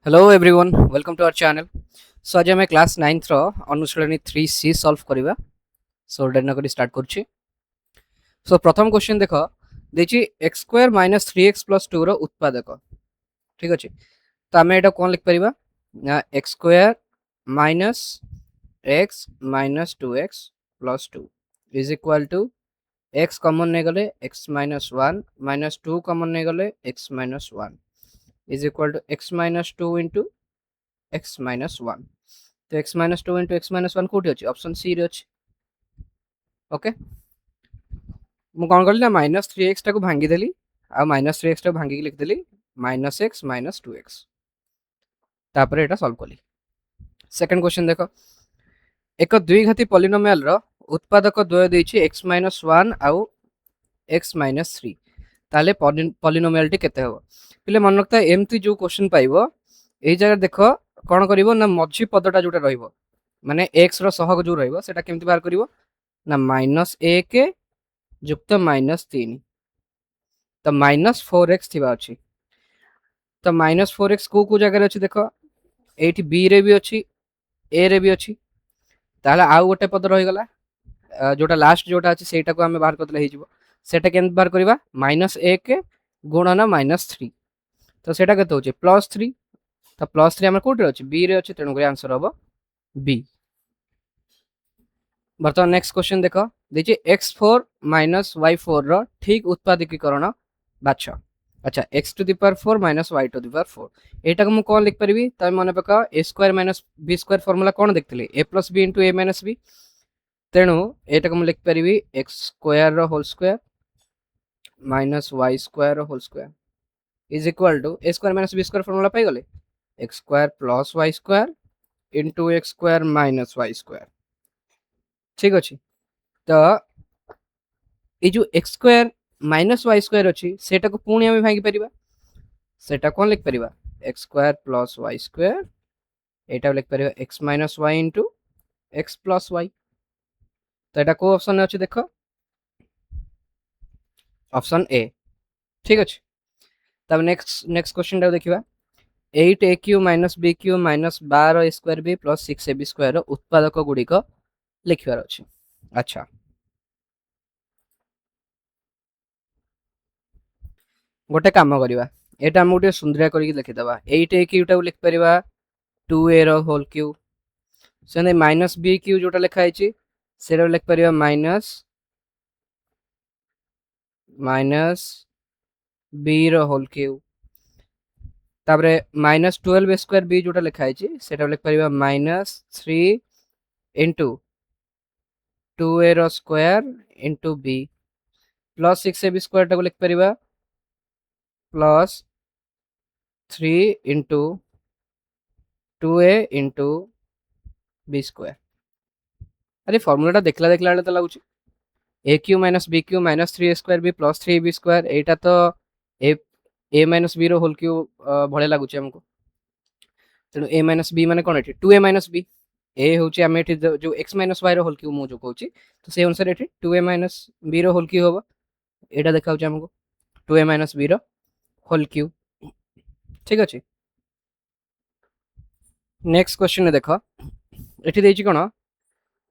Hello everyone welcome to our channel. So आज आम class 9th अनुशीलनी 3C solve करवा। सो date नक स्टार्ट करुच्ची। सो प्रथम क्वेश्चन देख देखिए x square minus 3x plus 2 उत्पादक। ठीक अच्छे तो आम यहाँ कौन लिखिपर ना x square minus x minus 2x plus 2 is equal to x common नहीं गले एक्स माइनस 1 माइनस 2 कमन नहीं गले x minus 1 is equal to x minus 2 into x minus 1। तो x minus 2 into x minus 1 कौटी अच्छे option सी रे अच्छे। Okay मु कौन कली ना माइनस 3x टाक भांगीदेली आ माइनस 3x टाक भांगिक लिखिदेली माइनस एक्स माइनस 2x तापर एटा सॉल्व कली। सेकंड क्वेश्चन देखो एक द्विघाती पॉलिनोमियल रो उत्पादक द्वय देछि x माइनस 1 आउ x माइनस 3 ताले पॉलिनोमियल टी केते हो पिले मन रखता एमती जो क्वेश्चन पाइबो एई जगह देखो कौन करिवो ना मझी पदटा जोटा रहिबो माने x रो सहग जो रहिबो सेटा केमती बाहर करिवो ना माइनस 1 जुक्त माइनस 3 तो माइनस 4x थिबा अछि। तो माइनस 4x को जगह अच्छी देख ये बी रे भी अच्छी ए रे भी अच्छी ताहले आउ गोटे पद रहीगला जोटा लास्ट जोटा अच्छी सेटा को आम बाहर करदे हो सेटा केमती बाहर करवा माइनस 1 गुणन माइनस 3 तो सेटा केते होचे प्लस 3 तो प्लस 3 आम कौटे अच्छे बी रे अच्छे तेणुक आंसर हम बी। बर्तमान नेक्स्ट क्वेश्चन देख देखिए x4 माइनस y4 रो ठीक उत्पादकीकरण बाछ। अच्छा x to the power 4 minus y to the power 4 एटा को मु कोन लिख परिबी त मन पका a square minus b square formula कोन देखथिले a plus b into a minus b तेणु एटा को मु लिख परिबी x स्क्वायर रो whole square minus y square रो whole square is equal to a square minus b square formula पाई गले x square plus y square into x square minus y square. ठीक अछि तो ये जो x square minus y square अच्छी सेटा को पुणी आम भांगी पारिबा सेटा कौन लिख पारिबा x square plus y square एटा लिख पारिबा x minus y into x plus y. तो एटा को ऑप्शन अच्छे देख ऑप्शन ए। ठीक अच्छे तब नेक्स्ट नेक्स्ट क्वेश्चन टा देखिबा 8 a cube minus b cube minus 12 a square b plus 6 a b square उत्पादक गुड़िक लिखिबार अच्छे। अच्छा गोटे काम करवा एटा हम गोटे सुंदरिया करके लिखिदबा 8 ए क्यूटा लिख परिबा 2 ए रो होल क्यू से माइनस बी क्यू जोटा लिखाई से लिख परिबा माइनस माइनस बी रो होल क्यू तापरे माइनस 12 स्क्वायर बी जोटा लिखाई से लिख परिबा माइनस 3 इंटू 2 ए रो square into b plus 6 a b square टाको लिख परिबा plus 3 into 2a into b square. अरे फॉर्मूला देखला देखला तो लगुच a cube minus b cube minus 3 a square b plus 3 b square एटा तो ए माइनस बी रो होल क्यू भले लगुच हमको तेणु ए माइनस बी माने कौन एठी 2a माइनस बी ए होची आम एठी जो x माइनस y रो होल क्यू मु जो कहूची तो से अनुसार एठी 2a माइनस बी रो होल क्यू होबो एटा देखाउची हमको 2a माइनस बी रो होल क्यू। ठीक अछि नेक्स्ट क्वेश्चन देख एठी देछि कोन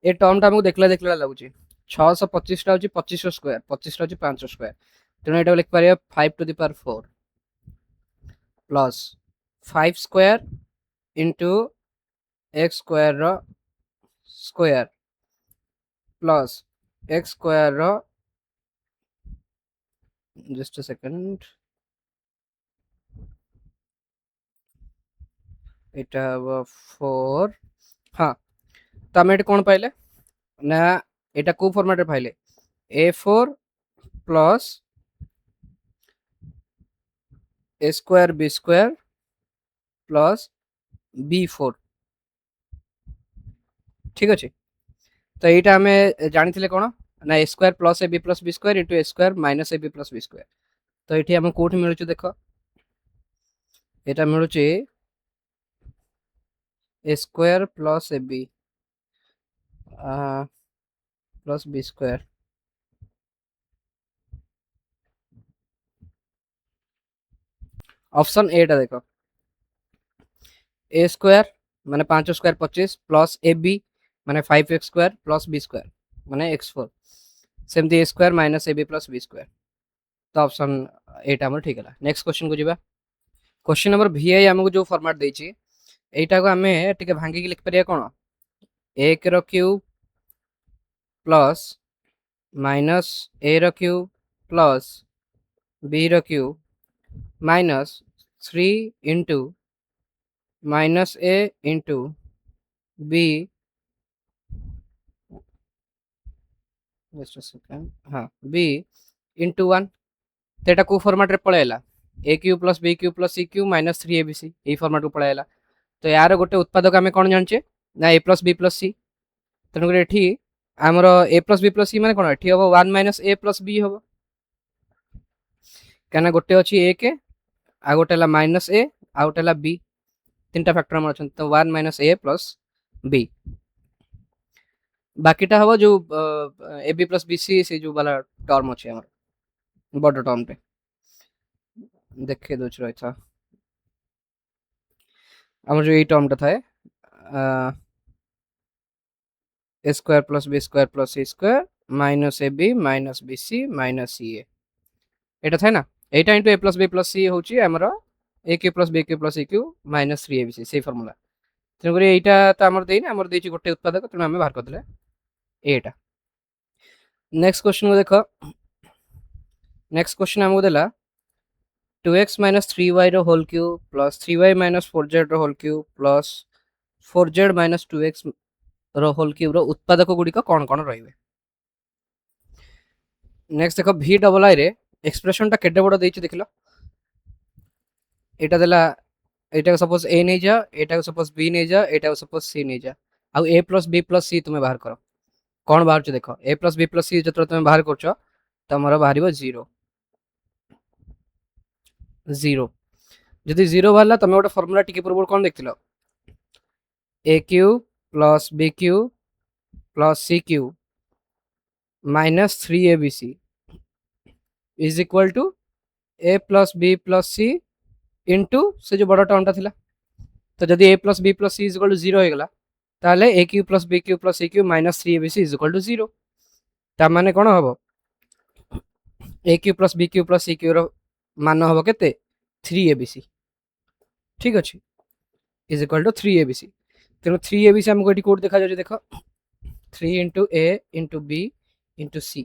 ए टर्म टा हमको देखला देखला लगुच 625 टा होची 25 स्क्वायर 25 टा होची 5 स्क्वायर तेणु एटा लिख पारिया 5 to the power 4 plus 5 square into x square रो स्क्वायर प्लस एक्स स्क्वायर रो जस्ट अ सेकंड एटा 4 हाँ तो आम कौन पाइले ना एटा को फॉर्मेट पाइले a4 plus a square b square plus b4। ठीक अच्छे तो यहाँ आम जानी कौन ना a square plus a b plus b square into a square minus a b plus b square तो ये आम कौट मिलूँ देख यहाँ मिलूँ a square plus a b plus b square option एटा देख ए स्क्वायर माने 5 स्क्वायर 25 प्लस ए बी माने 5x square plus b square माने x4 सेमती a square minus a b plus b square. तो ऑप्शन एटा हमर ठीक है। नेक्स्ट क्वेश्चन को जीवा। क्वेश्चन नंबर VI हमको जो फॉर्मेट देछि एटा को हमें टिके भांगी के लिख परिया कोन 1 रो क्यूब प्लस माइनस ए रो क्यूब प्लस बी रो cube minus 3 into minus a into b just a second हाँ बी इंटू 1 तेटा को फॉर्मेट रे पळेला a cube plus b cube plus c cube minus 3abc a format को पळेला। तो यार गोटे उत्पादक आम कौन जाने ना ए प्लस बी प्लस सी तेणुक ये आमर ए प्लस बी प्लस सी मैंने कौन ये हम 1 माइनस ए प्लस बी हम क्या गोटे अच्छी ए के आ गोटे माइनस ए आ गोटे बी तीन फैक्टर आम अच्छा तो 1 माइनस ए प्लस बी बाकीटा हम जो a b plus b c से जो वाला टर्म अच्छे आम बड़ टर्म टे देखे दो रही था आम जो ये टर्म टा थाए a square plus b square plus c square minus a b minus b c minus c एटा थाए ना एटा into a plus b plus c हूँ आमर a cube plus b cube plus c cube minus 3abc से formula तेणुक यहाँ तो आमर देनी आमर देती गोटे उत्पादक तेणु आम बाहर करदे एटा। नेक्स्ट क्वेश्चन को देख नेक्स्ट क्वेश्चन आमको देला 2x माइनस 3y रो whole cube plus 3y minus 4z रो whole cube plus 4z minus 2x रो होल क्यूब रो उत्पादक गुड़िक कौन कौन रहिबे। नेक्स्ट देख v डबल आई रे एक्सप्रेशन टा केते बड़ देछि देखिलो एटा देला एटा सपोज a नै जा एटा सपोज b नै जा एटा सपोज c नै जा आ a plus b plus c तुमे बाहर करो कौन बाहर छ देखो a plus b plus c जतरा तुमे बाहर करछो तमरा बाहरिबो 0 0 जदि 0 बाहरला तमे गोटे फार्मूला टिके पूर्व कौन देखथिलो a cube plus b cube plus c cube minus 3abc is equal to a plus b plus c into से जो बड़ा टर्म टा थिला तो जदि a plus b plus c is equal to 0 हो गला ताले a cube plus b cube plus c cube minus 3abc is equal to 0 ता माने कोन हबो a cube plus b cube plus c cube रो मान हबो केते 3abc ठीक अछि इज इक्वल टू 3abc तेनो 3abc हमको एटी कोड देखा जाय देखो 3 into a into b into c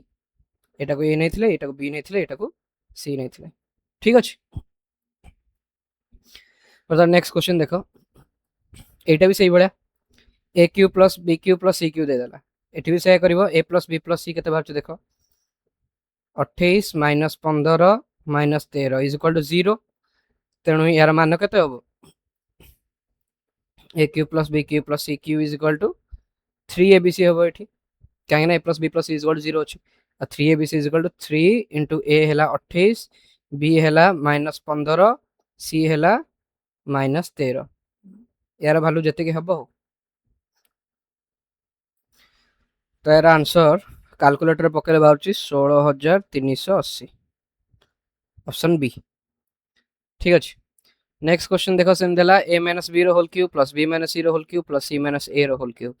एटा को a नै थिले एटा को b नै थिले एटा को c नै थिले ठीक अछि। और नेक्स्ट क्वेश्चन देखो एटा भी सही बढिया a cube plus b cube plus c cube दे देला एठी भी सही करिवो a plus b plus c केते बाहर छ देखो 28 minus 15 minus 13 is equal to 0 तेणु यार मान केते हबो a cube plus b cube plus c cube is equal to 3abc हबो एठी काहे ना a plus b plus c is equal to 0 अछि आ 3abc is equal to 3 into a हैला 28 b हैला माइनस 15 c हैला माइनस 13 यार वैल्यू जते के हबो तो यार आंसर कैलकुलेटर पकेले बाहर 16380 ऑप्शन बी ठीक अछि। नेक्स्ट क्वेश्चन देखो सेम देला a माइनस b रो whole cube plus b minus c रो whole cube plus c minus a रो होल क्यूब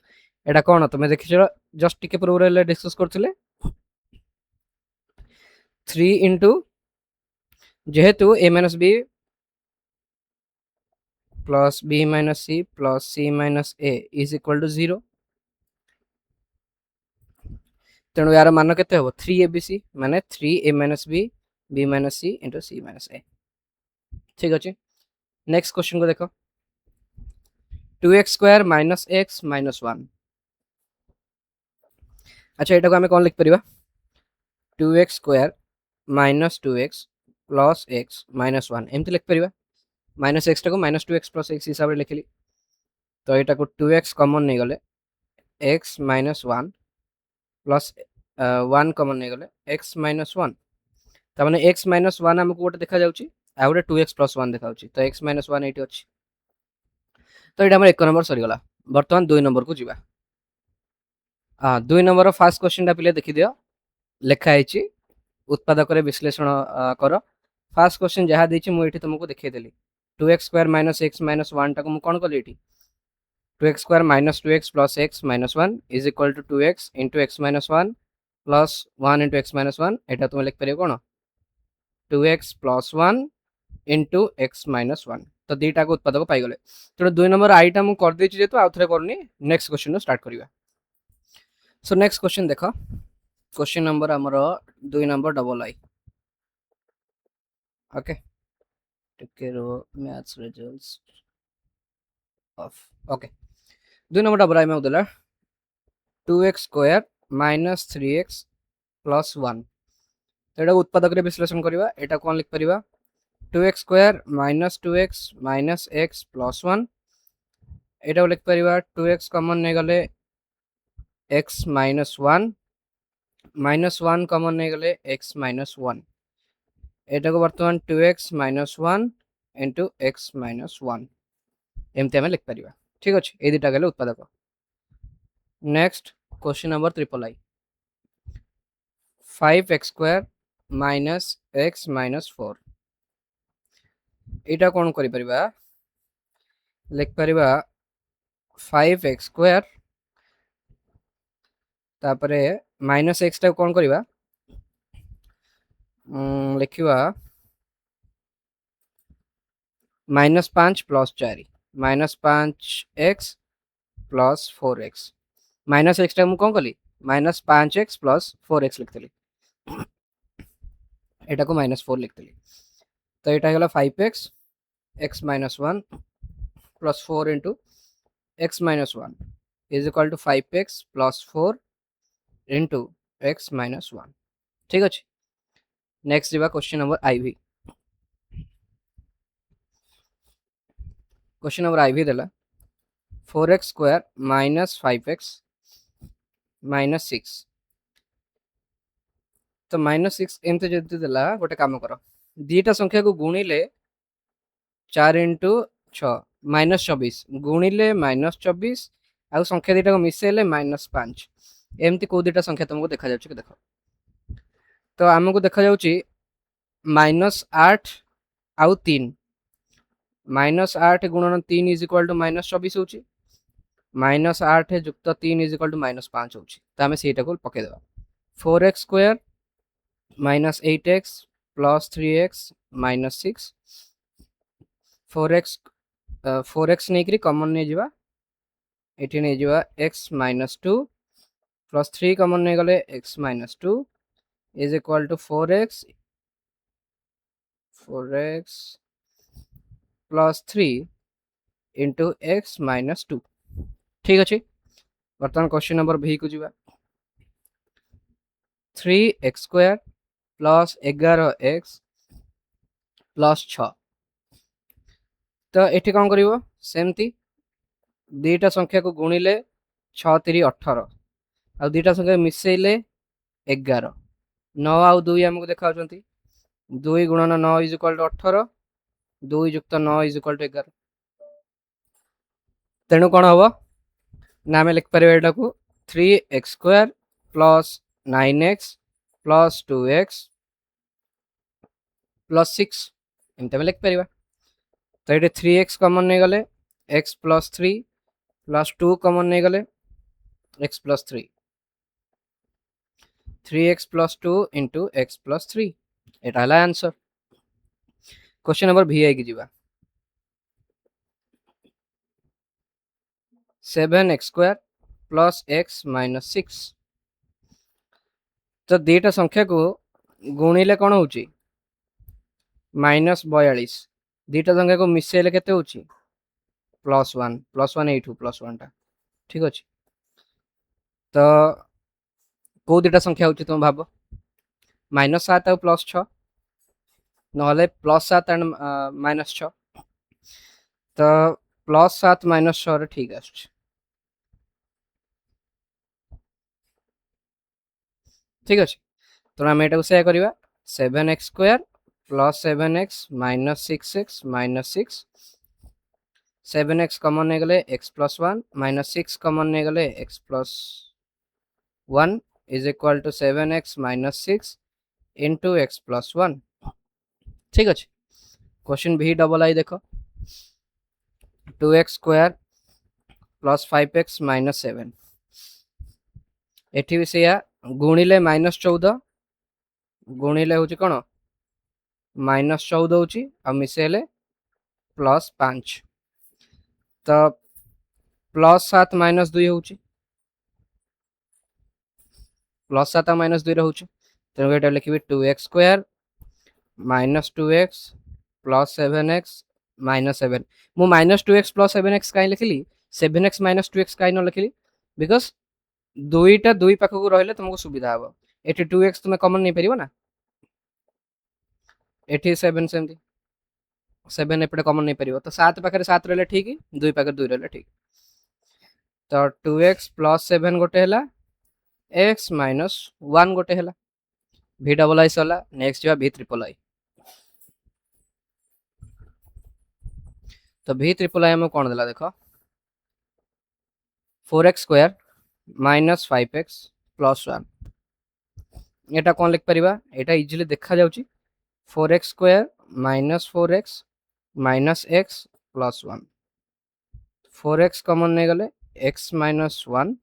एटा कोन तुमे देखिछो जस्ट टिके पूर्व रे डिस्कस करथिले 3 इंटू जेहेतु a minus b plus b minus c plus c minus a is equal to 0 तेणु यार मान केते हबो 3abc माने 3a minus b b minus c into c minus a ठीक अछि। नेक्स्ट क्वेश्चन को देखो 2x square minus x minus 1 अच्छा एटा को हमें कौन लिख परिबा 2x square minus 2x plus x minus 1 एमती लिख परिबा माइनस x को माइनस 2x प्लस x हिसाब रे लिखली तो एटा को 2x कॉमन नहीं गले x माइनस 1 प्लस 1 कॉमन नहीं गले x माइनस 1 त माने x माइनस 1 हमको गोटे देखा जाउची आ गोटे 2x प्लस 1 देखा जाउची तो x माइनस 1 एटी अछि तो एटा हमर 1 नंबर सरी गला वर्तमान 2 नंबर को जीवा हां 2 नंबर फर्स्ट क्वेश्चन टा पिले देखि दियो लेखा आइची उत्पादक रे विश्लेषण करो फर्स्ट क्वेश्चन जहा देछि मु एठी तुमको देखै देली 2x square minus x minus 1 टाको मु कोन कली एठी 2x square minus 2x plus x minus 1 is equal to 2x into x minus 1 plus 1 into x minus 1 एटा तुम लिख परियो कोन 2x plus 1 into x minus 1 तो दीटा को उत्पादक पाई गले तो 2 नंबर आईटा मु कर देछि जेतु आउथरे करनी नेक्स्ट क्वेश्चन स्टार्ट करिवा सो नेक्स्ट क्वेश्चन देखो क्वेश्चन नंबर हमर 2 number double I okay take रो maths results of okay 2 number double I में उदला 2x square minus 3x plus 1 तो एटा उत्पादक रे विश्लेषण करिवा एटा कोन लिख परिवा 2x square minus 2x minus x plus 1 एटा लिख परिवा 2x कॉमन ने गले x माइनस 1 माइनस 1 कॉमन ने गले x माइनस 1 एटा को वर्तमान 2x minus 1 into x minus 1 एमते हमें लिख परिवा ठीक अछि ए दिटा गले उत्पादक next question number triple I 5x square minus x minus 4 एटा कोन करि परिबा लिख परिबा 5x स्क्वायर तापरे माइनस x टा कोन करिबा लिखिबा minus 5 plus 4 minus 5x plus 4x minus x टा मु कोन कली माइनस 5x प्लस 4x लिखतली एटा को माइनस 4 लिखतली तो एटा गला 5x x minus 1 plus 4 into x minus 1 is equal to 5x plus 4 into x minus 1 ठीक अच्छे नेक्स्ट जीवा question number IV question number IV देला 4x square minus 5x minus 6 तो minus 6 एमते जदी देला गोटे काम करो दीटा संख्या को गुणिले 4 इंटू 6 माइनस 24 गुणिले माइनस 24 आ संख्या दीटा को मिसेले माइनस 5 एमती को दीटा संख्या तुमको देखा जाउची कि देखो तो आमको देखा जाउची माइनस 8 आउ 3 माइनस 8 गुणन 3 इज इक्वल टू माइनस 24 होची माइनस 8 युक्त 3 इज इक्वल टू माइनस 5 होची तो आमे सेटा को पके देबा 4x square minus 8x plus 3x minus 6 4x नहीं करी कॉमन नहीं जीवा एठी नहीं जीवा x माइनस 2 प्लस 3 कॉमन नहीं गले x minus 2 is equal to 4x plus 3 into x minus 2 ठीक अच्छे बर्तमान क्वेश्चन नंबर बी को जीवा 3x square plus 11x plus 6 तो एठी कौन करिवो सेमती दीटा संख्या को गुणिले 6 3 18 आ दीटा संख्या मिसेले 11 9 आउ 2 हमको देखा होचंती 2 गुणन 9 इज इक्वल टू 18 2 युक्त 9 इज इक्वल टू 11 तेणु कौन हम ना आम लिख पारे एटा को 3x square plus 9x plus 2x plus 6 एमते लिख पारिबा तो ये 3x कॉमन नहीं गले x प्लस 3 प्लस 2 कॉमन नहीं गले x plus 3 3x plus 2 into x plus 3 एटा हला आंसर क्वेश्चन नंबर भी आई की जीवा 7x square plus x minus 6 तो दीटा संख्या को गुणिले कौन होची माइनस 42 दीटा संख्या को मिसेले केते होची +1 +1 एठू +1 टा ठीक अछि तो को दीटा संख्या होची तुम भाबो -7 और +6 नहले +7 एंड -6 तो +7 -6 रे ठीक अछि ठीक अछि तो हम एटा को से करबा 7x square plus 7x minus 6x minus 6 7x common नहीं गले x प्लस 1 माइनस 6 कॉमन नहीं गले x plus 1 is equal to 7x minus 6 into x plus 1 ठीक अच्छे क्वेश्चन भी डबल आई देखो 2x square plus 5x minus 7 एठी भी सेया गुणिले माइनस 14 गुणिले होची कोन माइनस 14 होची आ मिसेले प्लस 5 तो प्लस 7 माइनस 2 होची प्लस 7 माइनस 2 रहउची तेनो एटा लिखिबे 2x square minus 2x plus 7x minus 7 मु माइनस 2x प्लस 7x काई लिखिली 7x माइनस 2x काई न लिखिली बिकॉज़ दुईटा दुई पाखकु रहले तुमको सुविधा हबो एठी 2x तुमे कॉमन नहीं परिबो ना एठी 7 सेमती 7 एपटे कॉमन नहीं परिबो तो 7 पाखरे 7 रहले ठीक दुई पाखरे 2 रहले ठीक तो 2x प्लस 7 गोटे हला x माइनस 1 गोटे हला v डबल आई सला नेक्स्ट जा v ट्रिपल आई तो v ट्रिपल आई हम कोन देला देखो 4x square minus 5x plus 1 एटा कोन लिख परिबा एटा इजीली देखा जाउची 4x square minus 4x minus x plus 1 4x common नहीं गले x माइनस 1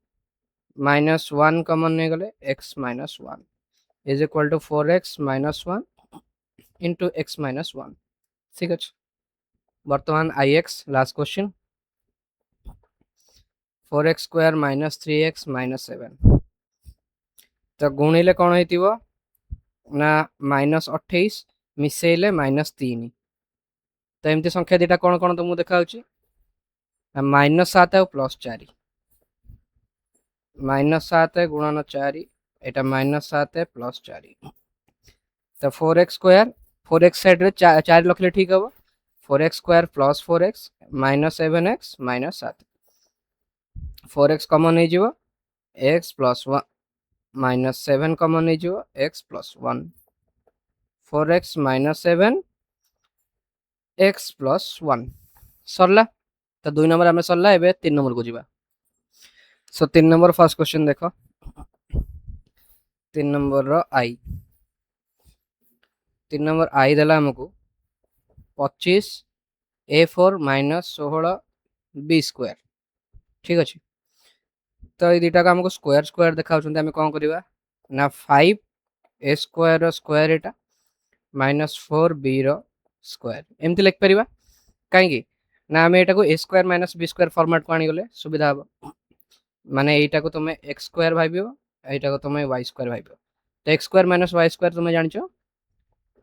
माइनस 1 कॉमन नहीं गले x minus 1 is equal to 4x minus 1 into x minus 1 ठीक अच्छे वर्तमान ix last question 4x square minus 3x minus 7 तो गुणिले कौन होइतिबो ना माइनस 28 मिसेले माइनस 3 तो एमती संख्या दीटा कौन कौन तुमको देखा माइनस 7 और प्लस 4 माइनस 7 गुणन 4 एटा माइनस 7 प्लस 4 तो 4x स्क्वायर 4x साइड रे 4 लखले ठीक हम 4x square plus 4x minus 7x minus 7 4x common हो जीवो x प्लस 1 माइनस 7 कॉमन हो जीवो x plus 1 4x minus 7 x plus 1 सरला तो 2 नंबर आमे सरला एबे 3 नंबर को जीवा सो 3 नंबर फर्स्ट क्वेश्चन देखो 3 नंबर रो आई 3 नंबर आई देला हमको 25 a4 माइनस 16 b स्क्वायर ठीक अच्छे तो ये दुटा को हमको स्क्वायर स्क्वायर देखा आम कौन करवा ना 5 a square square Etah minus 4 b square एमती लिख पार कहीं ना आम यहाँ को a square minus b square format को आनीगले सुविधा हम माने यहाँ को तुम x स्क्वायर भाव यहाँ को तुम y स्क्वायर भाव तो x square minus y square तुम जान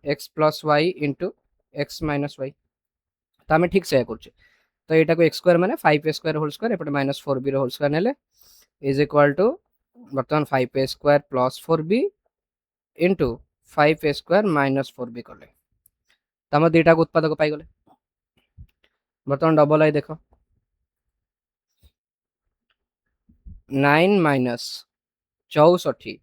x plus y into x minus y तो आम ठीक से कर तो यहाँ को x स्क्वायर माने 5a स्क्वायर होल स्क्वायर एपटे माइनस 4b होल स्क्वायर नेले इज इक्वल टू बर्तमान 5a square plus 4b into 5a square minus 4b कले तो आम दुटा को उत्पादक पाईगले बर्तमान डबल आई देख 9 minus 64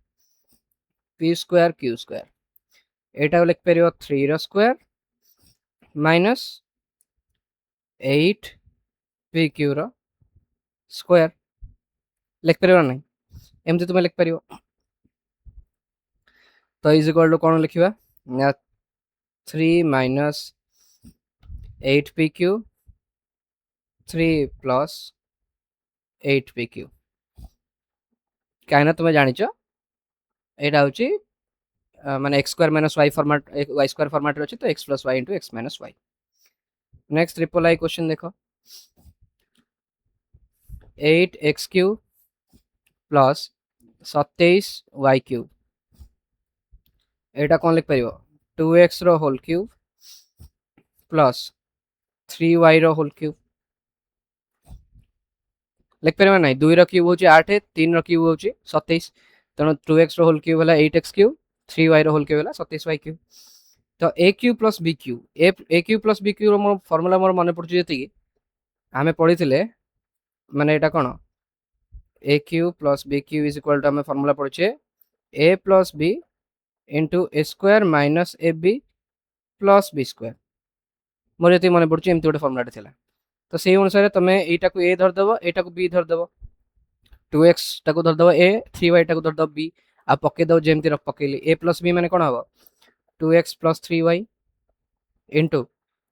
P square Q square एटा लिख पार 3 रो square minus 8 p Q rho square लिख पार ना एमती तुम लिख पार तो इज इक्वल टू कौन लिखा 3 minus 8 p q 3 plus 8 p q कहीं तुम जाच यहाँ हूँ माने x square minus y format y square format अच्छे तो x plus y into x minus y next triple I question देखो 8x cube plus 27 Y cube एटा कौन लिख पार 2x रो होल क्यूब प्लस 3y रो होल क्यूब लिख पार ना 2 रो cube हूँ 8 3 रो क्यूब हूँ 27 तेणु 2x रो होल क्यूब है 8x क्यूब 3y रो होल क्यूब है 27y क्यूब तो a cube plus b cube a cube plus b cube मोर फॉर्मूला मोर मन पड़े जी आम पढ़ी माने एटा कौन a cube plus b cube is equal to आम फॉर्मूला पढ़े a plus b into a square minus a b plus b square मोर जी मन पड़े एमती गोटे फॉर्मूला था तो से अनुसार तुम यहाँ को ए धरदेव यहाँ को बी धरदेव 2x टाक धरदेव ए 3y टाक धरदेव बी आ पकईदेव जमी पकईली ए प्लस बी मैंने कौन हम 2x plus 3y into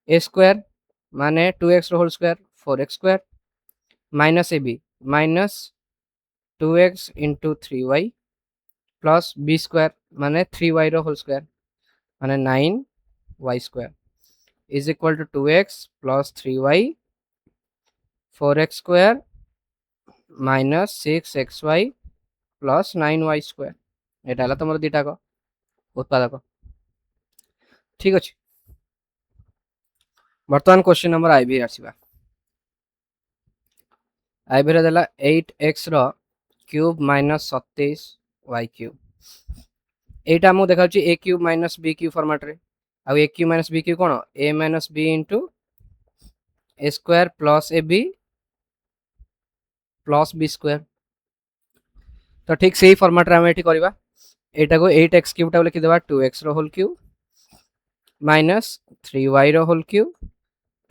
a square माने 2x रो whole square 4x square minus a b minus 2x into 3y plus b square माने 3y रो होल स्क्वायर माने 9y square is equal to 2x plus 3y 4x square minus 6xy plus 9y square एटा हला तमर दिटा को उत्पादक ठीक अछि वर्तमान क्वेश्चन नंबर आईबी आसीबा आईबी रे देला 8x रो क्यूब माइनस 27y क्यूब एटा मु देखाउची a cube minus b cube format रे आ a cube minus b cube कोन a minus b into a square plus ab plus b square तो ठीक सेही format रे हम एठी करबा एटा को 8x क्यूब टा लिखि देबा 2x रो होल क्यूब माइनस 3y रो होल क्यूब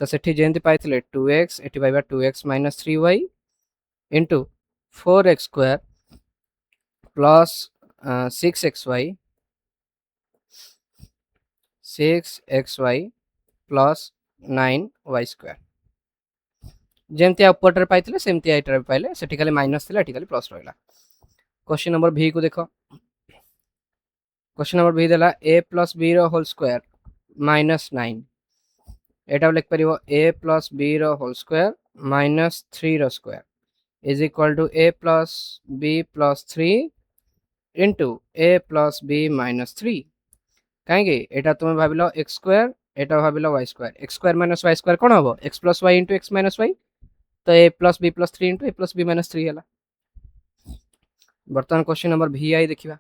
तो सेठी जेंति पाइथिले 2x एठी पाइबा 2x minus 3y into 4x square plus 6xy 6xy plus 9y square जेमती ऊपर रे पाइथिले सेमती आइटर पाइले सेठी खाली माइनस थिला एठी खाली प्लस रहला क्वेश्चन नंबर भी को देखो क्वेश्चन नंबर भी देला a प्लस b रो होल स्क्वायर माइनस 9 एटा लिख परिबो a प्लस b रो होल स्क्वायर माइनस 3 रो square is equal to a plus b plus 3 into a plus b minus 3 कहीं एटा तुम भाबिलो x स्क्वायर एटा भाबिलो y square x square minus y square कोन हबो x plus y into x minus y तो a plus b plus 3 into a plus b minus 3 हला वर्तमान क्वेश्चन नंबर भी आई देखिबा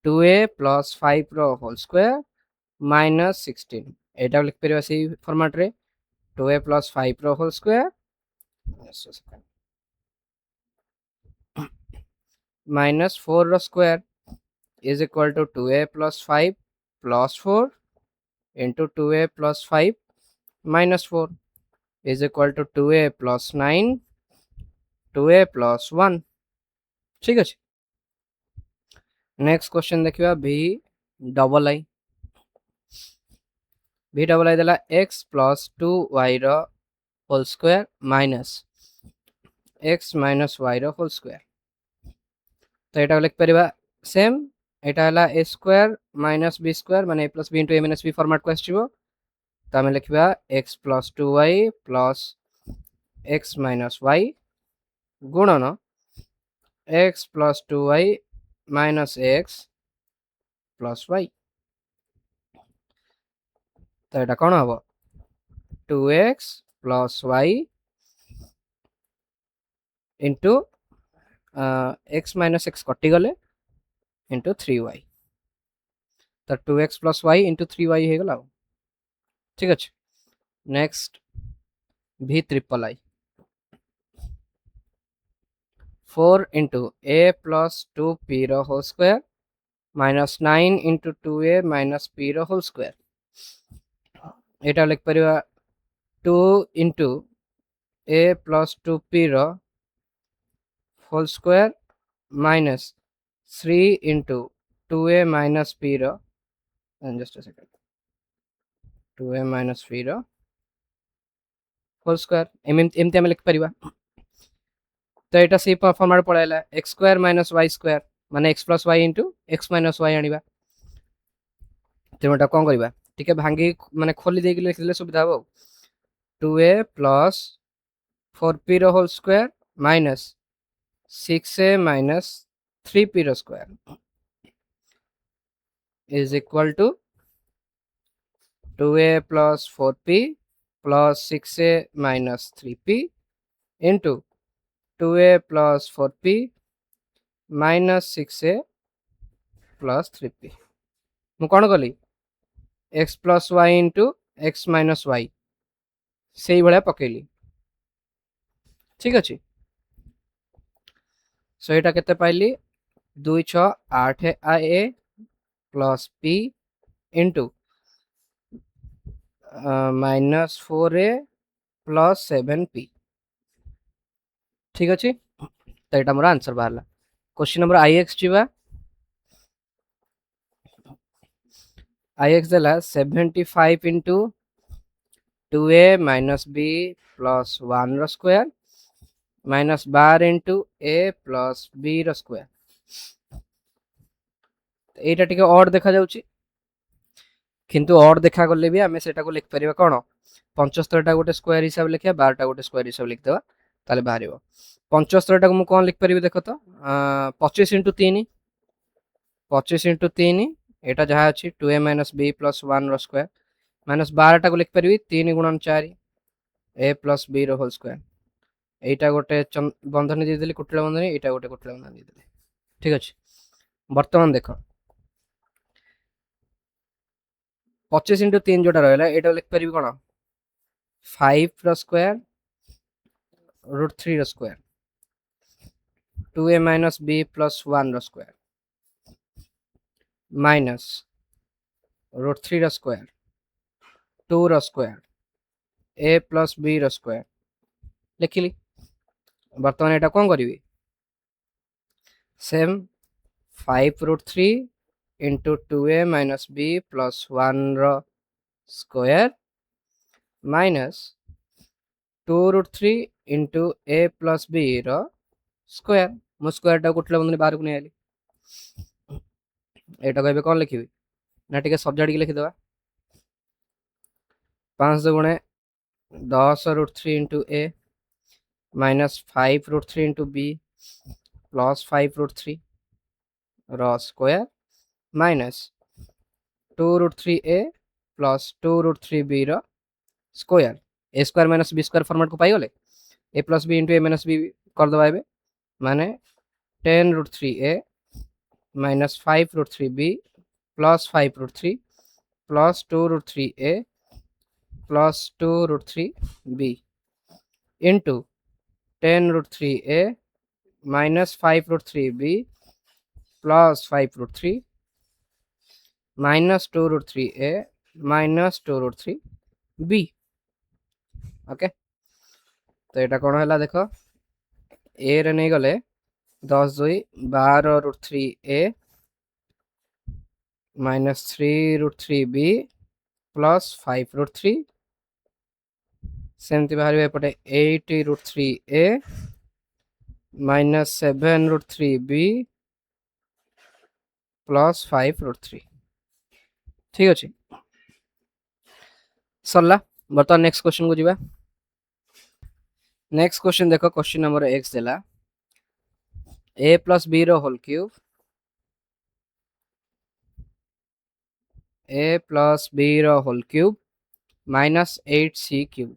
2a प्लस 5 रो होल स्क्वायर माइनस 16 एटा लिख परिबा सी फॉर्मेट रे 2a प्लस 5 रो होल स्क्वायर माइनस 4 रो square is equal to 2a plus 5 plus 4 into 2a plus 5 minus 4 is equal to 2a plus 9 2a plus 1 ठीक अछि नेक्स्ट क्वेश्चन देखिबा v डबल आई देला x प्लस 2y रो whole square minus x minus y रो whole square तो एटा लिख परिबा same एटा हला a square minus b square माने a plus b a minus b format को आछिबो तो हम लिखबा x plus 2y plus x minus y गुणन x plus 2y minus x plus y तो एटा कोन हबो 2x plus y into x minus x कटि गले इंटू 3y तो 2x plus y into 3y हे गला ठीक अछि next v triple I 4 into a plus 2p रो whole square minus 9 into 2a minus p रो होल स्क्वायर एटा लिख परिबा 2 इंटू a प्लस 2p रो whole square minus 3 into 2a minus p रो just a second 2a minus p रो whole square एमती हम लिख परिबा तो एटा से फॉर्मेट पळाइला x square minus y square माने x plus y into x minus y आनिबा तो एटा कोन करबा ठीक है भांगी माने खोली देके लिख देले सुविधा हो 2a प्लस 4p रो whole square minus 6a minus 3p रो square is equal to 2a plus 4p plus 6a minus 3p into 2a plus 4p minus 6a plus 3p मु कौन कली x plus y into x minus y से भाया पकेली ठीक अच्छे सो यहाँ के पाइली 2 6 8 a plus p into minus 4a plus 7p ठीक अच्छे तो यहाँ मोर आंसर बाहर क्वेश्चन नंबर ix जीवा ix देला 75 into 2a minus b plus 1 रो square minus 12 into a plus b रो स्क्वायर एटा टिके ऑड देखा जाउची किंतु ऑड देखा गले भी आमे सेटा को लिख परिबा कोन 75 टा गोटे स्क्वायर हिसाब लिखिया 12 टा गोटे स्क्वायर हिसाब लिख देबा ताले बाहरिबो 75 टा को मु कोन लिख परिबे देखो तो 25 इंटू 3 25 इंटू 3 एटा जहा अछि 2a माइनस b प्लस 1 रो स्क्वायर माइनस 12 टा को लिख परिबी 3 गुणन 4 a प्लस b रो होल स्क्वायर एटा गोटे बंधनी दे देली कुटला बंधनी एटा गोटे कुटला बंधनी दे देली ठीक अछि वर्तमान देखो 25 इंटू 3 जोटा रहला एटा लिख परिबी कोन 5 रो स्क्वायर रूट 3 रो square 2a minus b plus 1 रो स्क्वायर माइनस रूट 3 रो स्क्वायर 2 रो स्क्वायर a प्लस b रो स्क्वायर लिखिली वर्तमान एटा कोन करिवि same 5 root 3 into 2a minus b plus 1 रो square minus 2 root 3 into a plus b रो स्क्वायर मो स्क्वायर टा कुटला बंधनी बाहर को नै आली एटा कहबे कोन लिखिबी ना टिके सब्जेक्ट के लिखि देबा 5 गुणे 10 root 3 into a minus 5 root 3 into b plus 5 root 3 रो square minus 2 root 3 a plus 2 root 3 b रो square a square minus b square format को पाई गले a plus b into a minus b कर दबा एबे माने 10 root 3 a minus 5 root 3 b plus 5 root 3 plus 2 root 3 a plus 2 root 3 b into 10 root 3 a minus 5 root 3 b plus 5 root 3 minus 2 root 3 a minus 2 root 3 b okay तो एटा कोन हला देखो a रे नै गले 10 2 12 root 3 a minus 3 root 3 b plus 5 root 3 सेमती बाहर एपटे 8 root 3 a minus 7 root 3 b plus 5 root 3 ठीक अछि सरला बर्तमान नेक्स्ट क्वेश्चन को जीवा नेक्स्ट क्वेश्चन देखो क्वेश्चन नंबर x देला a प्लस b रो whole cube a plus b रो whole cube minus 8c cube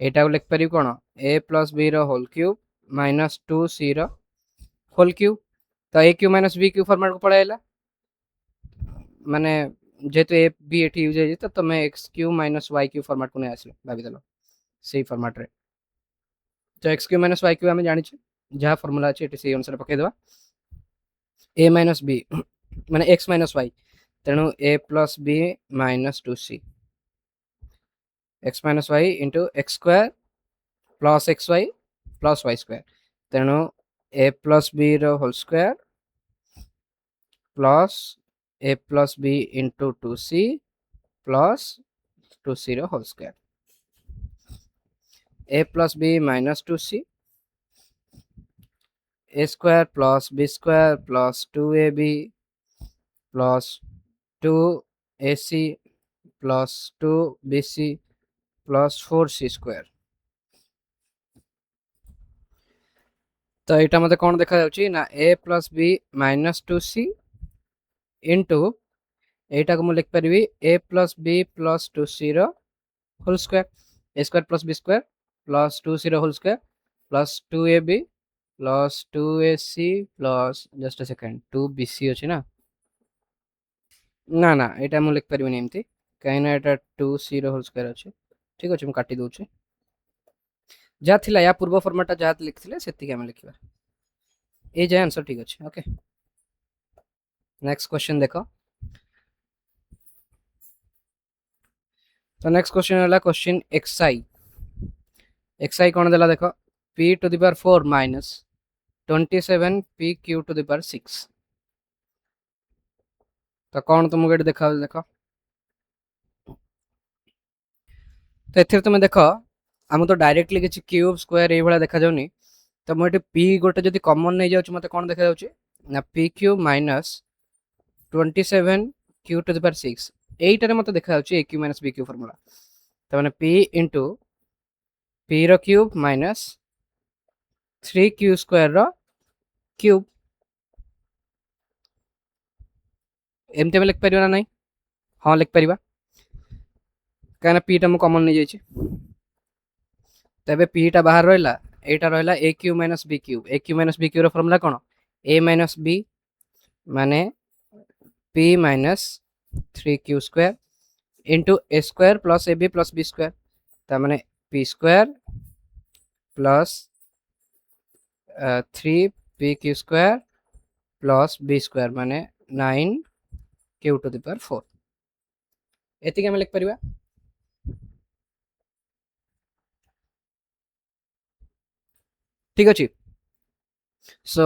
एटा लिख पारि कोन a प्लस b रो होल क्यूब माइनस 2c रो होल क्यूब तो a cube minus b cube format को पळाइला माने जेतु a b एठी यूज हे तो तमे x cube minus y cube format को नै आसले भाबी देलो सेही फॉर्मेट रे तो x cube minus y cube हम जानि छी जहा फार्मूला अछि एठी सेही अनुसार पके देबा a माइनस b माने x माइनस y तेणु a plus b minus 2c x minus y into x square plus xy plus y square तेणु a प्लस b रो whole square plus a plus b into 2c plus 2c रो whole square a plus b minus 2c a square plus b square plus 2ab plus 2ac plus 2bc plus 4c square तो एटा मते कोन देखा जाउची ना a plus b minus 2c into एटा को मु लिख परबी a plus b plus 2c रो whole square a square plus b square plus 2c रो whole square plus 2ab plus 2ac plus just a second 2bc अछि ना ना ना एटा मु लिख परबी एमती काइना एटा 2c रो होल स्क्वायर अछि ठीक अछि मु काटी दोछि जा थिला या पूर्व फॉर्मेट जा लिखथिले सेति के हम लिखबा ए जे आंसर ठीक अछि ओके नेक्स्ट क्वेश्चन देखो तो नेक्स्ट क्वेश्चन होला क्वेश्चन xi कोन देला देखो p to the power 4 minus 27 p q to the power 6 तो कोन तुम गेट देखा देखो तो एथिरे तुम देख आम तो डायरेक्टली किसी क्यूब स्क्वायर ये देखा जाऊनी तो मुझे पी गोटे जब कमन नहीं जाऊँ मत कौन देखा जाऊँ ना p cube minus 27 q to the power 6 एटारे मत देखा जाऊँ a cube minus b cube formula तो मैंने पी इंटू पी रो क्यूब माइनस 3 क्यू स्क्वायर रो क्यूब एमती आम लिखिपर ना ना हाँ लिखिपर कहीं पीटा मुझे कमन नहीं जाइए तेरे पीटा बाहर रहा एटा रहा a cube minus b cube a cube minus b cube formula कौन ए माइनस बी माने p minus 3 q square into a square plus b square तो मैंने p square plus 3 p q square plus b square माने 9 q to the power 4 एतिक आम लिखिपर ठीक अच्छे सो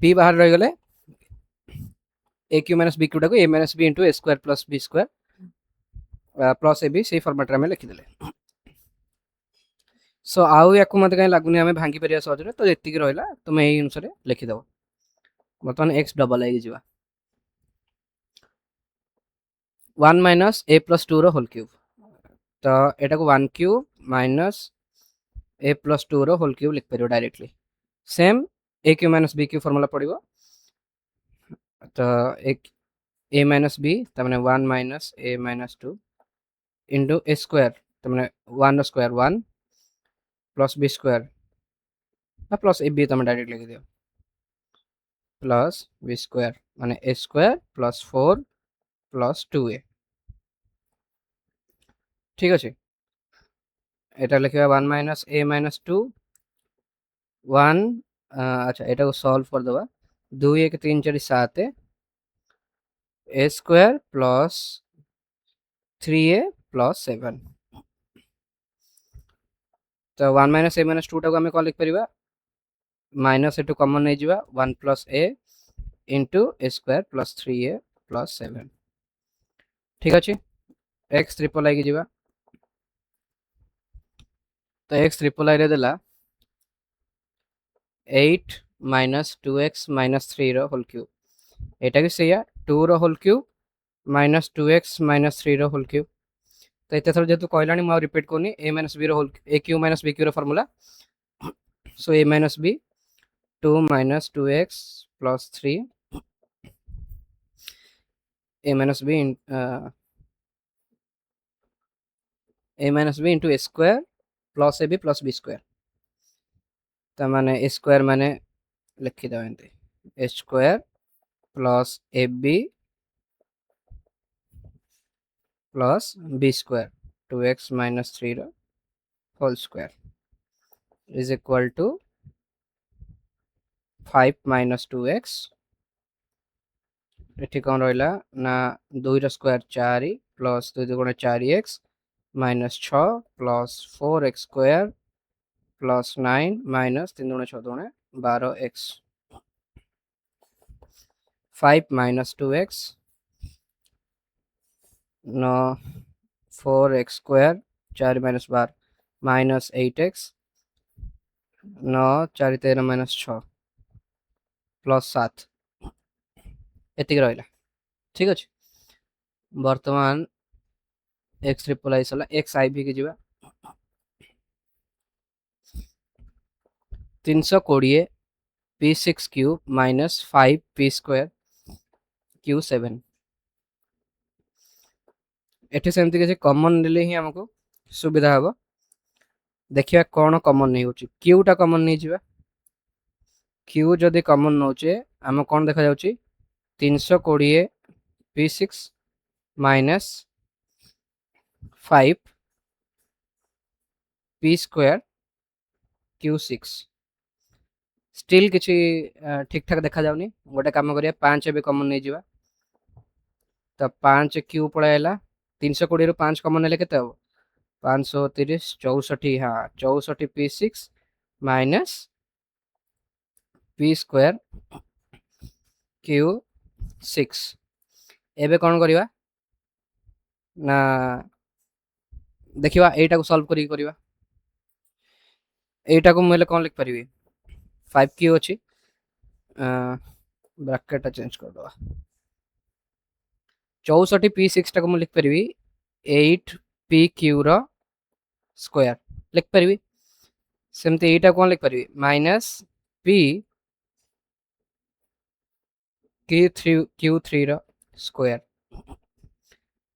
पी बाहर रही गले a cube minus b cube टाक a minus b into a square plus b square plus a b से फर्माट में लिखिदे सो आउ या मत कहीं लगुनि आम भांगी पार सहज तो ये रहा तुम यही अनुसार लिखिदेव बर्तमान एक्स डबल आई जा 1 माइनस ए प्लस 2 रो होल क्यूब तो यहाँ को 1 क्यूब माइनस ए प्लस 2 रो होल क्यूब लिखिपर directly same a cube minus b cube formula पड़ो तो एक ए माइनस बी तो मैंने 1 minus a minus 2 into a square तो मैंने 1 square 1 plus b square plus a b तुम डायरेक्ट लिखि दियो प्लस बी स्क्वायर माने a square plus 4 plus 2a ठीक अच्छे এটা लिखा 1 माइनस ए माइनस 2 1 अच्छा এটা को सॉल्व कर दबा 2 1 3 4 7 ए स्क्वायर प्लस 3a प्लस 7 तो 1 माइनस ए माइनस 2 टाको आम कौन लिखिपर माइनस एटू कमन नहीं जा 1 plus A into a square plus 3a plus 7 ठीक अच्छे एक्स ट्रिपल आई की तो एक्स ट्रिपल आई देला 8 माइनस 2x माइनस 3 रो होल क्यूब एटा भी सही 2 रो whole cube minus 2x minus 3 रो होल क्यूब तो इतने थोड़ा जेहतु कहला मुझे रिपीट करनी ए माइनस बी रो whole a cube minus b cube रो formula so a minus b 2 minus 2x plus 3 a minus b into a square plus a b plus b square तो माने ए स्क्वायर माने लिखिद a square plus a b plus b square 2x minus 3 रो whole square is equal to 5 minus 2x ये कौन रहा ना 2 रो स्क्वायर 4 प्लस 2 दुगुणे 4x minus 6 plus 4x square plus 9 minus 3 दुगुणे 6 दुगुणे 12x 5 माइनस 2x नो 4x square 4 minus 12 minus 8x नो 4 13 माइनस 6 प्लस 7 एतिक रहा ठीक अच्छे बर्तमान एक्स ट्रिपल आई सला एक्स आई भी की जीवा 320 P 6 cube minus 5 P square Q 7 एठी सेमती किसी कॉमन ले ही हमको सुविधा हम देखिए कौन कॉमन नहीं होची क्यूटा कॉमन नहीं जीवा क्यू जदि कॉमन नौचे आम कौन देखा जाउची 320 P 6 minus 5 P square Q 6 still किसी ठीक ठाक देखा जाउनी गोटे काम करिया 5 एबे कॉमन नहीं जीवा तो 5 क्यू पळाइला 320 रु 5 कॉमन ले केते हो 530 64 हाँ 64 P 6 minus P square Q 6 एबे कौन करिवा ना देखिवा एटा को सॉल्व करी करबा एटा को मोले कोन लिख परिबी 5 क्यू अछि ब्रैकेट चेंज कर दवा 64 p6 टा को लिख परिबी 8 p q रो स्क्वायर लिख परिबी सेमते एटा कोन लिख परिबी माइनस p q3 रो स्क्वायर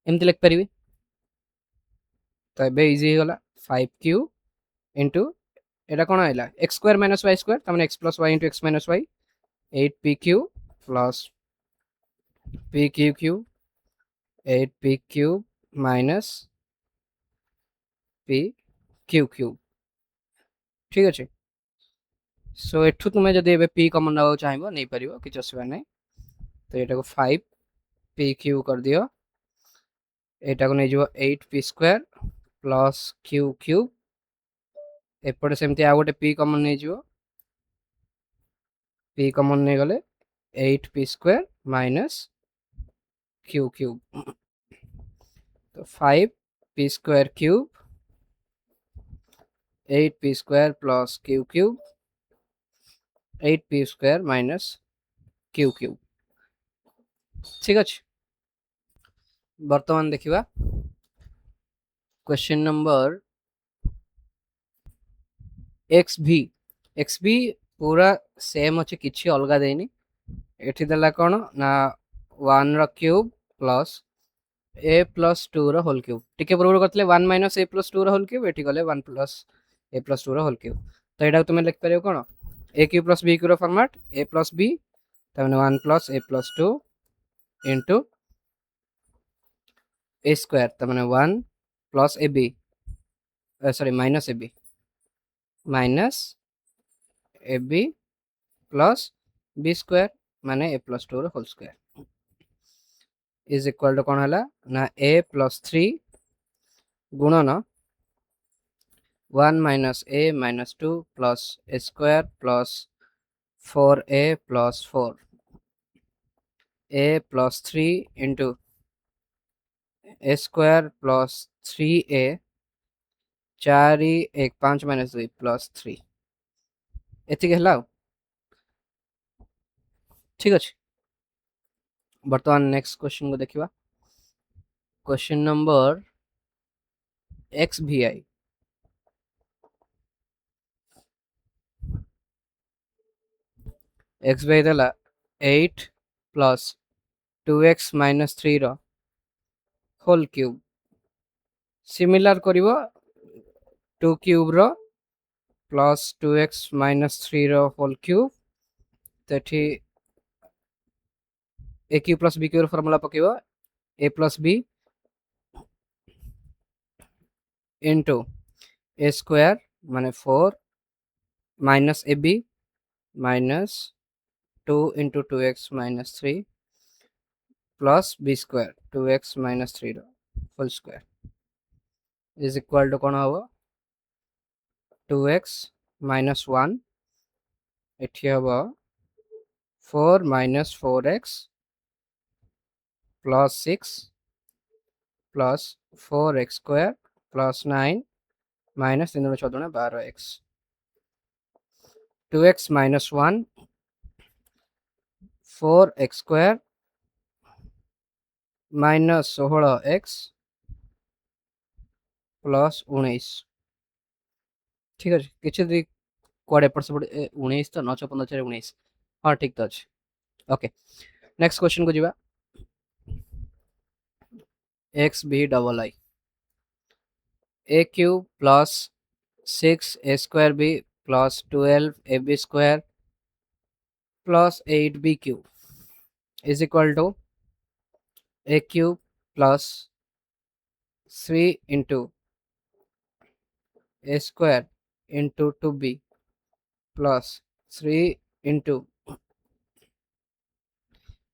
एमती लिख परिबी तो एबे इजी हो गला 5q इनटू एटा कोन आइला x square minus y square तमने x plus y into x minus y 8pq plus pq 8pq minus pq ठीक अच्छे सो एठू तुम जब ए p कमन ना चाहिए नहीं पार कि असुविधा ना तो यहाँ को 5pq कर दियो एटा को नहीं 8p square plus q cube एपटे सेमती आ गोटे p कमन नहीं p कमन नहीं गले 8p square minus q cube तो 5p square cube 8p square plus q cube 8p square minus q cube ठीक अच्छे वर्तमान देखिबा क्वेश्चन नंबर xv पूरा सेम अच्छे किछि अलगा देनी एठी देला कोन ना 1 रो क्यूब प्लस a प्लस 2 रो होल क्यूब टिके पूर्व करतले 1 माइनस a प्लस 2 रो होल क्यूब एठी गले 1 प्लस a प्लस 2 रो होल क्यूब तो एटा तुम लिख परियो कोन a cube plus b cube रो फॉर्मेट a प्लस b तमने 1 plus a plus 2 into a square तमने 1 plus ab sorry minus ab plus b square माने a प्लस 2 रो whole square is equal to कोन हला ना a प्लस 3 गुणन 1 minus a minus 2 plus a square plus 4a plus 4 a plus 3 into a square plus 3a 4 1 5 minus 2 plus 3 एति हला ठीक अच्छे बर्तमान नेक्स्ट क्वेश्चन को देखिबा क्वेश्चन नंबर xvi xvi देला 8 प्लस 2x माइनस 3 रो होल क्यूब सिमिलर करिवो 2 क्यूब रो प्लस 2x माइनस 3 रो होल क्यूब तेठी a cube plus b cube formula पकेबो a plus b into a square माने 4 minus ab minus 2 into 2x minus 3 plus b square 2x minus 3 whole square is equal to कौन हम 2x minus 1 एठी हम 4 minus 4x plus 6 plus 4x square plus 9 minus 3 14 12x 2x minus 1 4x square minus 16x plus 19 ठीक अच्छे किसी कड़े एपट सेपट 19 तो 9 15 4 19 हाँ ठीक तो अच्छे ओके नेक्स्ट क्वेश्चन को जीवा x b double i a cube plus 6 a square b plus 12 a b square plus 8 b cube is equal to a cube plus 3 into a square into 2b plus 3 into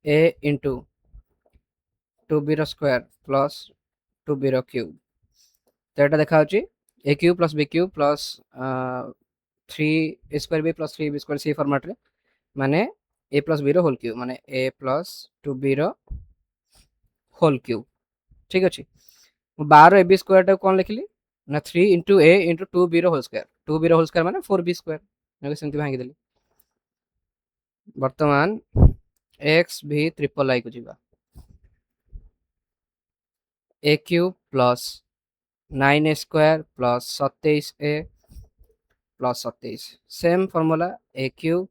a into 2b रो square plus 2b रो cube तो एटा देखा होची a cube plus b cube plus 3 a square b plus 3b square सी format रे माने a plus b रो होल क्यूब माने a प्लस 2b रो होल क्यूब ठीक अछि 12 ab स्क्वायर टा कोन लिखली ना 3 into a into 2b whole square 2b whole square माने 4b स्क्वायर सेमती भांगी देली वर्तमान एक्स भी ट्रिपल आई को जीवा a cube plus 9a square plus 27a plus 27 same formula a cube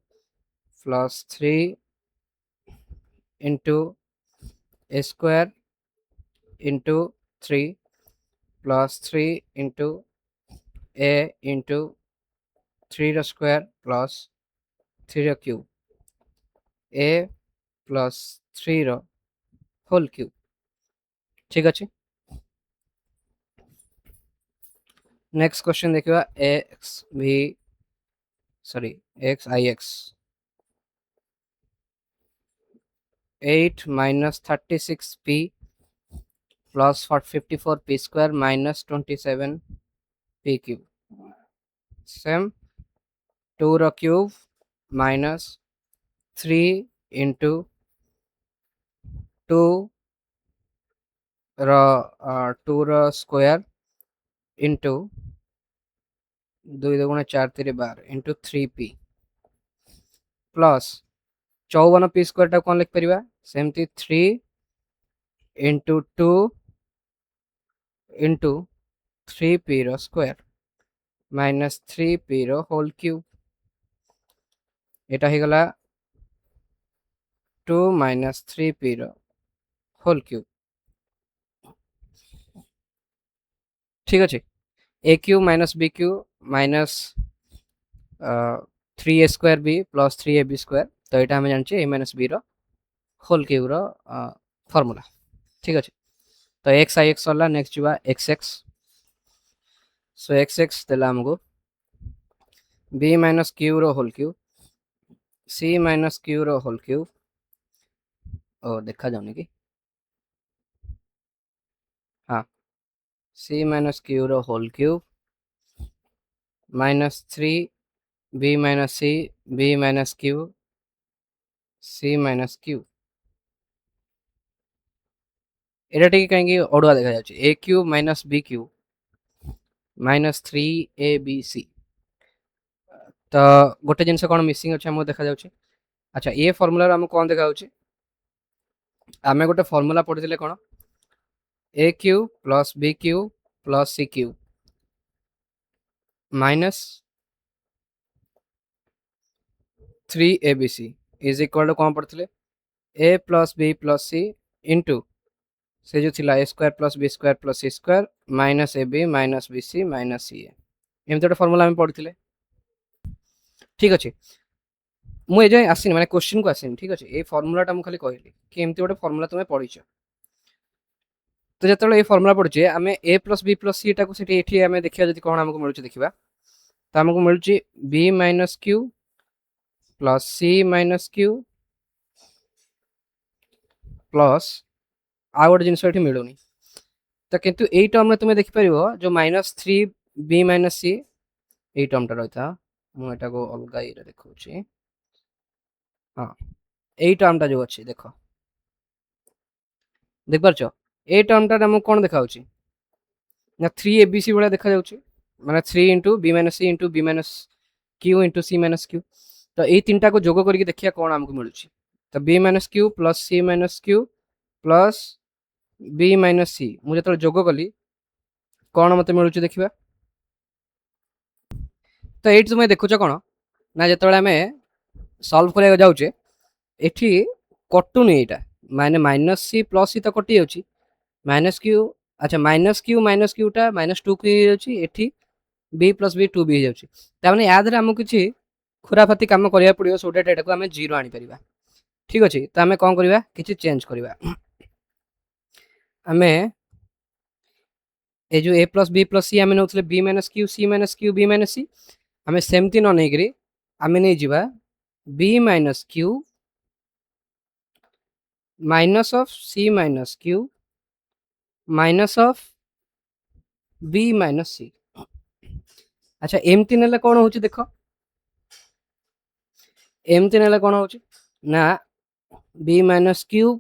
plus 3 into a square into 3 plus 3 into a into 3 रो square plus 3 रो cube a plus 3 रो whole cube ठीक अच्छे next question देखिए x भी sorry x I x 8 minus 36p plus 54p square minus 27p cube same 2 रो cube minus 3 into 2 रो 2 रो square into 2 2 4 3 12 into 3p plus 54p square टा कौन लिख परिबा सेमती 3 into 2 into 3p रो square minus 3p रो whole cube एटा ही गला 2 minus 3p रो whole cube ठीक अच्छे a cube minus b cube minus 3a square b plus 3ab square तो यहाँ आम जाने ए माइनस बी रोल क्यूब फॉर्मूला ठीक अच्छे तो एक्स आई एक्स सरला नेक्स्ट जुआ एक्स एक्स सो एक्स एक्स देला हमको बी माइनस क्यू रोल क्यूब सी माइनस क्यू रोल क्यूब ओ देखा जाऊनी कि हाँ सी माइनस क्यू रोल cube minus 3 b minus c b minus Q C minus q एटा टी कहीं अड़ुआ देखा जाए a cube minus b cube minus 3ab तो गोटे जिनस कौन मिसिंग अच्छे आमको देखा जाउछि अच्छा ये फॉर्मूला आमको कौन देखा जाउछि आमे गोटे फॉर्मूला पढ़िथिले कौन a cube plus b cube plus c cube minus 3abc is equal to कौन पढ़िथिले a plus b plus c into से जो थिला a square plus b square plus c square minus a b minus b c minus c एमती गोटे formula आम पढ़िथिले ठीक अच्छे मुझे आसनी माने क्वेश्चन को आसनी ठीक अच्छे ये फॉर्मूलाटा मुझे खाली कहली कि एमती गोटे फॉर्मूला तुम पढ़ीच तो जो ये फॉर्मूला पढ़ुचे आम ए प्लस बी प्लस सी टाक आम देखा जब कौन आमको मिलूँ देखा तो आमको मिलूँ B minus q plus c minus q plus आउ गोटे जिनस ये मिलूनी तो किंतु यही टर्म तुम देखिपर जो माइनस 3 बी माइनस सी यही टर्मटा रही था मुझे को अलग ये देखा हाँ यही टर्मटा जो अच्छे देख देख पार्छ ये टर्मटा आमको कौन देखा ना 3abc भाया देखा माने 3 into b minus c into b minus q into c minus q तो ये तीन टाक जोग करके देखिए कौन आमको मिलूँ तो b minus q plus c minus q plus b minus c मुझे जो जोग कली कौन मत मिलूँ देखा तो ये तुम देखुच कौन ना जो आम सल्व करा जाऊे ये कटुनी यहाँ माने माइनस सी प्लस सी तो कटि जाऊँगी माइनस क्यू अच्छा माइनस क्यूटा माइनस 2 की बी प्लस बी 2b हो जाने याद आमको किसी खुराफाती कम करा पड़ो सो दैट एटा को आम जीरो आनी परिबा ठीक अच्छे तो आम कौन करवा किसी चेंज करवा आम ये जो a plus b plus c आम नौ b minus q b minus c आम सेमती न नहीं आम नहीं जावा b minus q minus of c minus q minus of b minus c अच्छा एमती ना कौन हो देख एमती ना कौन हो ना बी माइनस क्यू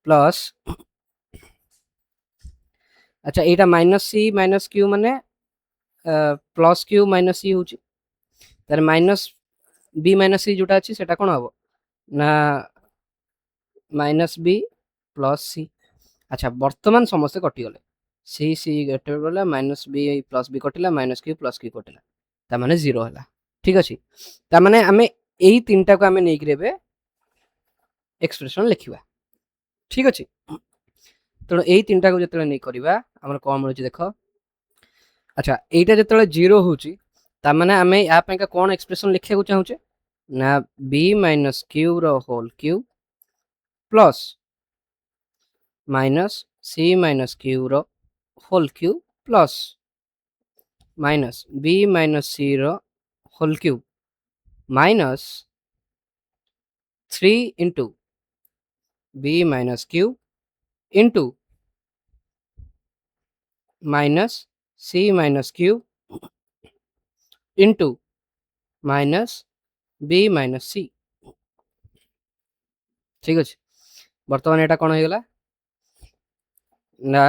प्लस अच्छा एटा माइनस सी माइनस क्यू माने प्लस क्यू माइनस सी होची तार माइनस बी माइनस सी जोटा अछि सेटा कोन हबो ना माइनस बी प्लस सी। अच्छा वर्तमान समस्त कटि गले सी सी कटि गला माइनस बी प्लस बी कटिला माइनस क्यू प्लस क्यू कटिला ता माने 0 हला ठीक अछि ता माने हमें एई तीनटा को हमें नै ग्रेबे एक्सप्रेशन लिखिबा ठीक अछि तो एई तीनटा को जतले नै करबा हमर कोन मिलुची देखो अच्छा एटा जतले 0 होची ता माने हमें या पे का कोन एक्सप्रेशन लिखिया को चाहूचे ना b माइनस q रो whole cube plus minus c minus q रो whole cube plus minus b minus c रो whole cube minus 3 into b minus q into minus c minus q into minus b minus c ठीक अछि वर्तमान एटा कोन होइगला ना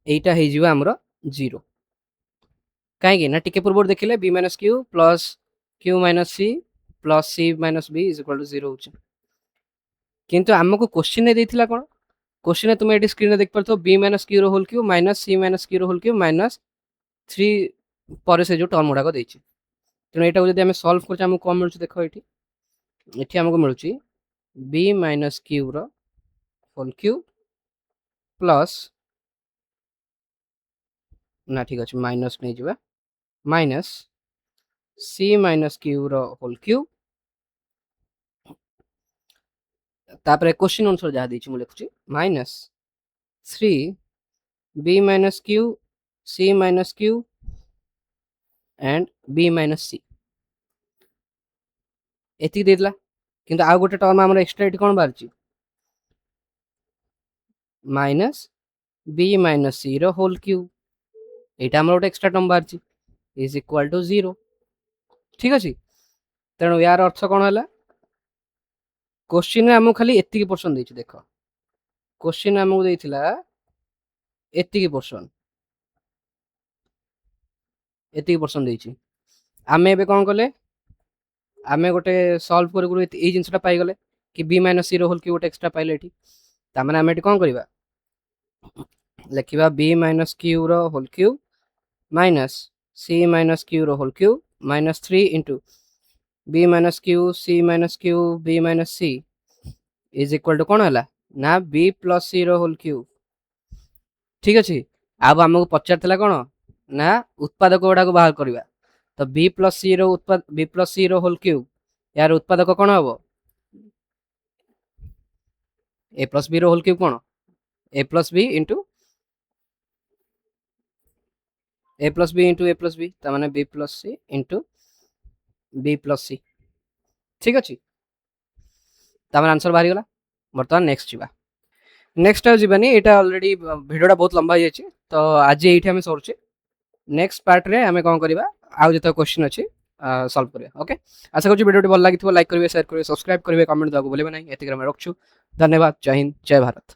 एटा हे जिवा हमरो 0 काहे ना टिके पूर्व देखिले b minus q plus q minus c plus c minus b is equal to 0 होची किंतु हमको क्वेश्चन ने देथिला कोन क्वेश्चन ने तुम एटी स्क्रीन में देख परतो b माइनस q रो whole cube minus c minus q रो होल क्यूब माइनस 3 पर से जो टर्म गुडा को देछि तेनो एटा जदि हमें सॉल्व करछ हमको कोन मिलुची देखो एठी एठी हमको मिलुची b माइनस q रो होल क्यूब प्लस ना ठीक अछि माइनस नै जिबा माइनस c माइनस q रो होल क्यूब तापर क्वेश्चन आंसर जा देछि मु लिखुची minus 3 b minus q c minus q and b minus c एति देला किंतु आ गोटे टर्म हमर एक्स्ट्रा एटी कोन बारची माइनस b माइनस c रो होल क्यूब एटा हमर गोटे एक्स्ट्रा टर्म बारची इज इक्वल टू 0 ठीक अछि तेणु यार अर्थ कोन हला क्वेश्चन रे हमको खाली एतिकी पर्सन देछि देखो क्वेश्चन हमको देथिला एतिकी पर्सन देछि आमे एबे कोन करले आमे गोटे सॉल्व कर गुरु ए जिंसटा पाई गले कि b माइनस c रो होल क्यूब गोटे एक्स्ट्रा पाइले एठी ता माने आमे एठी कोन करबा लिखिबा b माइनस q रो whole cube minus c minus q रो whole cube minus 3 into b minus q c minus q b minus c is equal to कोन हला ना b प्लस c रो होल क्यूब ठीक अछि अब हमको पचारथिला कोन ना उत्पादक गुडा को बाहर करबा तो b प्लस c रो उत्पाद b प्लस c रो होल क्यूब यार उत्पादक कोन हबो a प्लस b रो होल क्यूब कोन a plus b into a plus b into a plus b ता माने b plus c into b plus c ठीक अछि ता माने आंसर बाहरी गला वर्तमान नेक्स्ट जिबा नेक्स्ट आ जिबानी एटा ऑलरेडी वीडियोटा बहुत लंबा हो जायछि तो आज एठी हमें सोरछे नेक्स्ट पार्ट रे हमें कोन करबा आ जतो क्वेश्चन अछि सॉल्व करबा ओके आशा करछु वीडियोटी भल लागिथिबो लाइक करबे शेयर करबे सब्सक्राइब करबे कमेंट दबाको भूलिबे नै एतिक हम रखछु धन्यवाद जय हिंद जय भारत।